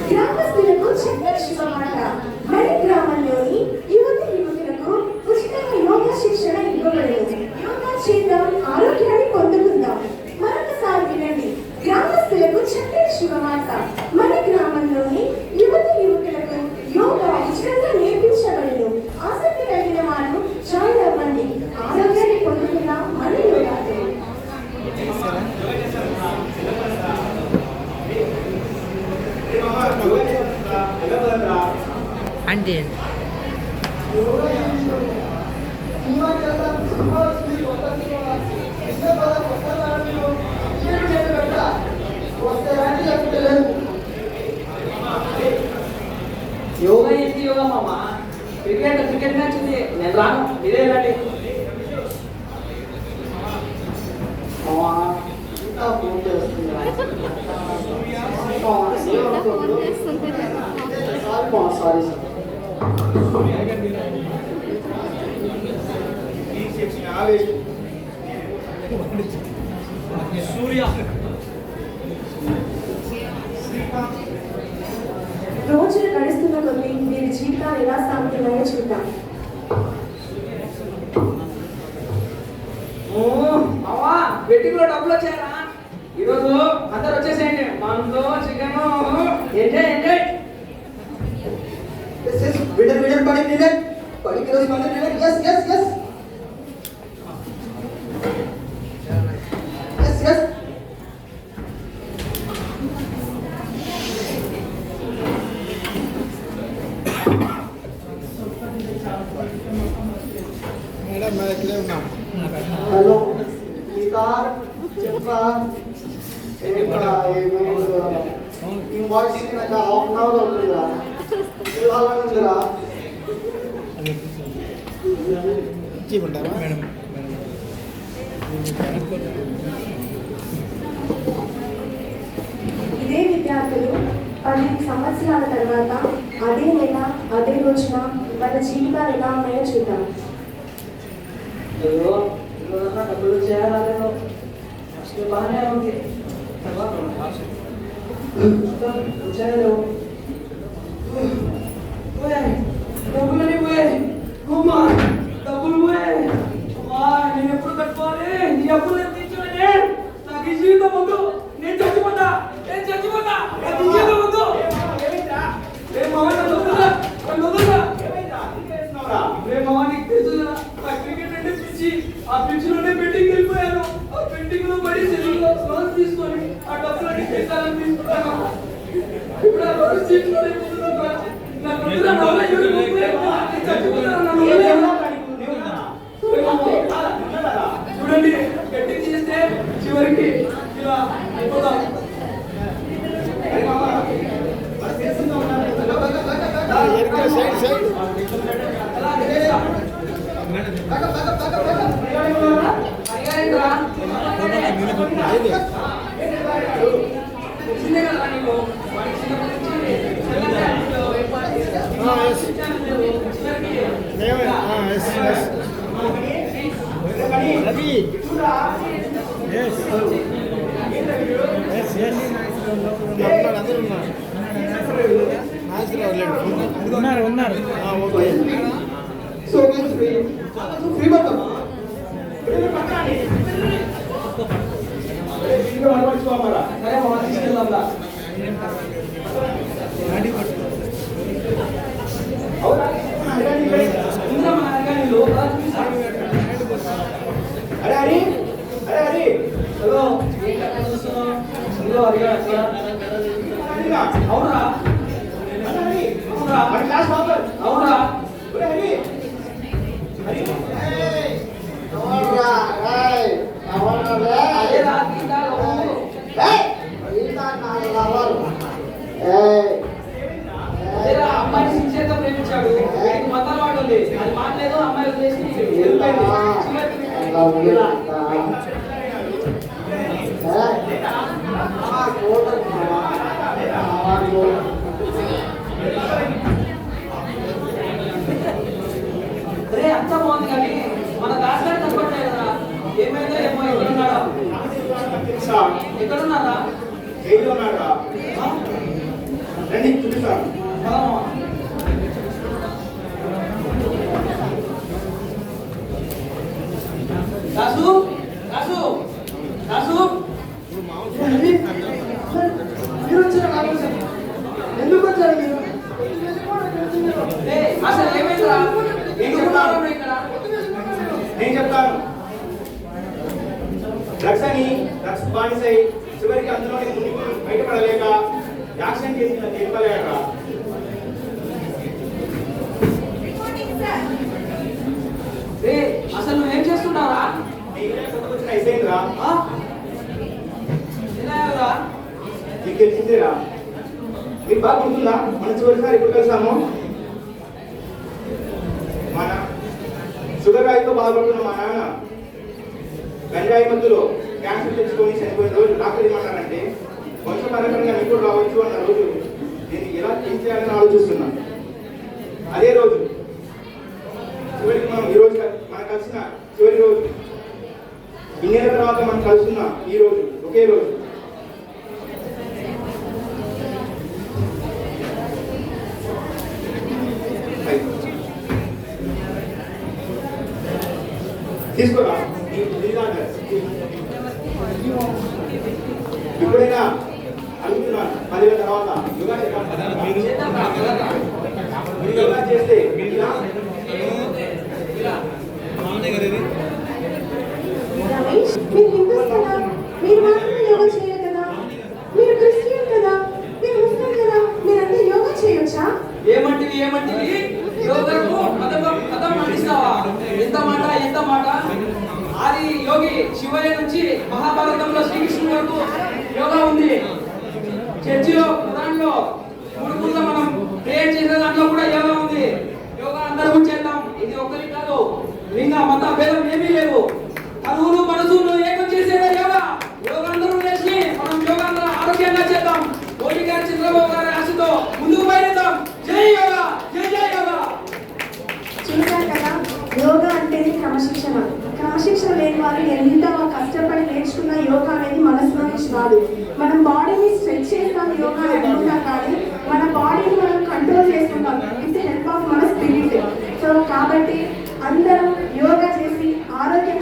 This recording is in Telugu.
గ్రామస్తులకు చక్కని శుభమాట. మరి గ్రామంలోని యువత యువకులకు ఉచితంగా యోగా శిక్షణ ఇవ్వబడింది. యోగా చేద్దాం, ఆరోగ్యాన్ని పొందుకుందాం. మరొకసారి వినండి, గ్రామస్తులకు చక్కని శుభమాట. మన గ్రామంలోని యువత యువకులకు యోగా ఉచితంగా నేర్పించబడింది. ఆసక్తి కలిగిన వారు జాయిన్ అవ్వండి. ఆరోగ్యాన్ని పొందుకుందాం మన యోగాతో. అంటే యోగా ఏంటి యోగా మామ? క్రికెట్ మ్యాచ్ ఉంది, నేను రాను, మీరే రండి. రోజులు గడుస్తున్న కొద్దీ వీరి జీవితాలు ఎలా సాగుతున్నాయో చూద్దాం. బెట్టింగ్ లో డబ్బులు వచ్చాయరా? ఈరోజు అందరు వచ్చేసేయండి. మందు చికెన్ ఎంజాయ్ ఎంజాయ్. విడర్ పడి నిలర్ పడికి రోజు మందు నిలర్. yes yes yes yes yes madam మా దగ్గరే ఉన్నాం. హలో గిటార్ చెప్పా ఏంట్రా ఈ వాయిస్ నాకు హాఫ్ అన్ అవర్ అవుతుందిరా. ఇవాళ ఉందిరా ఇచ్చేయమంటారా మేడం? ఇదే విద్యార్థులు 10 సంవత్సరాల తర్వాత అదే నెల అదే రోజున వాళ్ళ జీవితాలు ఎలా ఉన్నాయో చూద్దాం. అయ్యో ఈరోజన్నా డబ్బులు చేయాలేదో ఫస్ట్ బాగానే ఉంది, తర్వాత వచ్చాయో డబ్బులని పోయాయి. అమ్మా డబ్బులు పోయాయి. అమ్మా నేను ఎప్పుడు కట్టుకోవాలి? నీ అప్పులు నేను తీర్చలేనే. నాకు ఈ జీవితం వద్దు, నేను చచ్చిపోతా, నాకు ఈ జీవితం వద్దు. క్రికెట్ అంటే పిచ్చి. ఆ పిచ్చిలోనే బెట్టింగ్ వెళ్ళిపోయాను. ఆ బెట్టింగ్ లో పడి సెలవులో లోన్ తీసుకొని ఆ డబ్బులన్నీ పెట్టాలని తీసుకున్నాను. ఇప్పుడు ఆ పరిస్థితి చూడండి, బెట్టింగ్ చేస్తే చివరికి ఇలా అయిపోతాం. ఉన్నారు. సో ఫ్రీ మొత్తం సరే మా తీసుకెళ్దాం. అరే హరి అరే హరి హలో అవునా అవునా అమ్మాయి శిక్షతో ప్రేమించాడు. మతాలు వాడు ఉంది, అది మాట్లేదు. అమ్మాయి వదిలేసి కోట అరే అంతా బాగుంది కానీ మన దాసగారు కనపడలేదు కదా, ఏమైందో ఏమో. ఎక్కడున్నాడా? ఎక్కడున్నారా? జైల్లో ఉన్నాడా? రండి చూపిస్తా. పదమ్మా. దాసు దాసు దాసు మీరు వచ్చారా నా కోసం? ఎందుకు వచ్చారు మీరు? ఏయ్, అసలు ఏమైందిరా? ఎందుకున్నారా ఇక్కడ? నేను చెప్తాను. డ్రగ్స్ అని డ్రగ్స్ బానిసై చివరికి అందులోనే మునిగి బయటపడలేక యాక్సిడెంట్ చేసిన తీర్పలేక ఏయ్, అసలు నువ్వేం చేస్తున్నావురా? వచ్చిన అయిపోయిందిరా. ఆ? ఎలా అయ్యావురా? నీకు తెలిసిందేరా. మీకు బాగా గుర్తుందా మన చివరిసారి ఎప్పుడు కలిసాము? మన షుగర్ రాయితో బాధపడుతున్న మా నాన్న గంజాయి మధ్యలో క్యాన్సర్ తెచ్చుకొని చనిపోయిన రోజు డాక్టర్ ఏమన్నారంటే వంశపరంగా మీకు కూడా రావచ్చు అన్న రోజు నేను ఎలా ఏం చేయాలని ఆలోచిస్తున్నా. అదే రోజు చివరికి మనం ఈ రోజు మనం కలిసిన చివరి రోజు, ఇన్నేళ్ళ తర్వాత మనం కలుస్తున్న ఈ రోజు ఒకే రోజు. తీసుకోరా. ఇప్పుడైనా అడుగుతున్నాను, 10 ఏళ్ళ తర్వాత యోగా యోగా చేస్తే ఇలా రమేష్, మీరు హిందూస్ కదా, మీరు మాత్రమే యోగా చేయరు కదా, మీరు క్రిస్టియన్ కదా, మీరు ముస్లిం కదా, మీరంతా యోగా చేయొచ్చా? ఏమంటివి యోగకు కథం నటిస్తావా? ఎంత మాట. ఆది యోగి శివయ్య నుంచి మహాభారతంలో శ్రీకృష్ణుడు వరకు యోగా ఉంది. చర్చిలో ప్రధానిలో గురుకుల్లో మనం ప్రేయర్ చేసే దాంట్లో కూడా యోగా ఉంది. యోగా అందరూ చేద్దాం. ఇది ఒక్కరి కాదు, లింగ మత భేదం ఏమీ లేవు. కరువులు మనసులు ఏకం చేసేదే యోగా. యోగా అందరూ చేసి మనం యోగా అందరూ ఆరోగ్యంగా చేద్దాం. మోడీ గారు చంద్రబాబు గారి ఆశతో ముందుకు బయలుదేద్దాం. జై యోగా, జై యోగా. చూశారు కదా, యోగా అంటేనే క్రమశిక్షణ. క్రమశిక్షణ లేని వాళ్ళు ఎంత కష్టపడి నేర్చుకున్న యోగా అనేది మనసులో నుంచి రాదు. మనం బాడీని స్ట్రెచ్ చేస్తాం యోగా అనుకుంటాం, కానీ మన బాడీని మనం కంట్రోల్ చేసుకుంటాం విత్ హెల్ప్ ఆఫ్ మన స్పిరిట్. సో కాబట్టి అందరం యోగా చేసి ఆరోగ్యం